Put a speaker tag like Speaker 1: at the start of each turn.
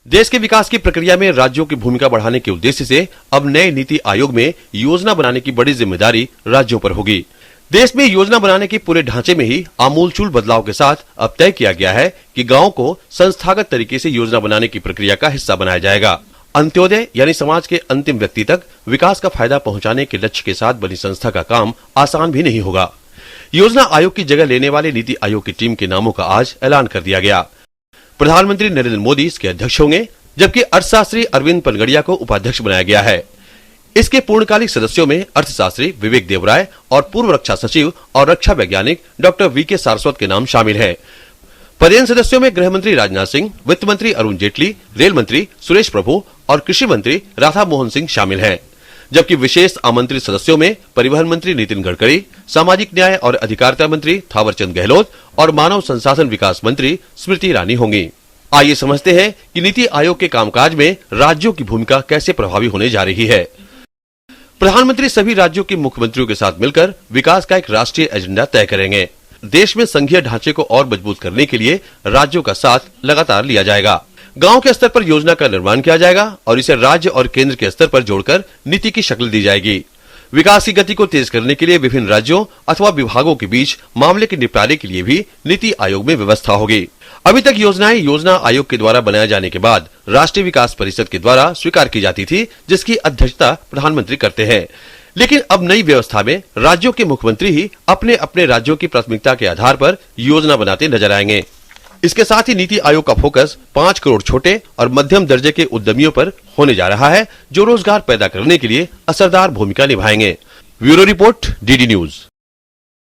Speaker 1: देश के विकास की प्रक्रिया में राज्यों की भूमिका बढ़ाने के उद्देश्य से अब नए नीति आयोग में योजना बनाने की बड़ी जिम्मेदारी राज्यों पर होगी। देश में योजना बनाने के पूरे ढांचे में ही आमूलचूल बदलाव के साथ अब तय किया गया है कि गांव को संस्थागत तरीके से योजना बनाने की प्रक्रिया का हिस्सा बनाया जाएगा। अंत्योदय यानी समाज के अंतिम व्यक्ति तक विकास का फायदा पहुंचाने के लक्ष्य के साथ बनी संस्था का काम आसान भी नहीं होगा। योजना आयोग की जगह लेने वाले नीति आयोग की टीम के नामों का आज ऐलान कर दिया गया। प्रधानमंत्री नरेंद्र मोदी इसके अध्यक्ष होंगे, जबकि अर्थशास्त्री अरविंद पनगड़िया को उपाध्यक्ष बनाया गया है। इसके पूर्णकालिक सदस्यों में अर्थशास्त्री विवेक देवराय और पूर्व रक्षा सचिव और रक्षा वैज्ञानिक डॉक्टर वीके सारस्वत के नाम शामिल हैं। पदेन सदस्यों में गृह मंत्री राजनाथ सिंह, वित्त मंत्री अरुण जेटली, रेल मंत्री सुरेश प्रभु और कृषि मंत्री राधा मोहन सिंह शामिल हैं। जबकि विशेष आमंत्रित सदस्यों में परिवहन मंत्री नितिन गडकरी, सामाजिक न्याय और अधिकारिता मंत्री थावरचंद गहलोत और मानव संसाधन विकास मंत्री स्मृति ईरानी होंगी। आइए समझते हैं कि नीति आयोग के कामकाज में राज्यों की भूमिका कैसे प्रभावी होने जा रही है। प्रधानमंत्री सभी राज्यों के मुख्यमंत्रियों के साथ मिलकर विकास का एक राष्ट्रीय एजेंडा तय करेंगे। देश में संघीय ढांचे को और मजबूत करने के लिए राज्यों का साथ लगातार लिया जाएगा। गांव के स्तर पर योजना का निर्माण किया जाएगा और इसे राज्य और केंद्र के स्तर पर जोड़कर नीति की शक्ल दी जाएगी। विकास की गति को तेज करने के लिए विभिन्न राज्यों अथवा विभागों के बीच मामले के निपटारे के लिए भी नीति आयोग में व्यवस्था होगी। अभी तक योजनाएं योजना आयोग के द्वारा बनाए जाने के बाद राष्ट्रीय विकास परिषद के द्वारा स्वीकार की जाती थी, जिसकी अध्यक्षता प्रधानमंत्री करते हैं। लेकिन अब नई व्यवस्था में राज्यों के मुख्यमंत्री ही अपने अपने राज्यों की प्राथमिकता के आधार पर योजना बनाते नजर आएंगे। इसके साथ ही नीति आयोग का फोकस 5 करोड़ छोटे और मध्यम दर्जे के उद्यमियों पर होने जा रहा है, जो रोजगार पैदा करने के लिए असरदार भूमिका निभाएंगे। Bureau report, DD news.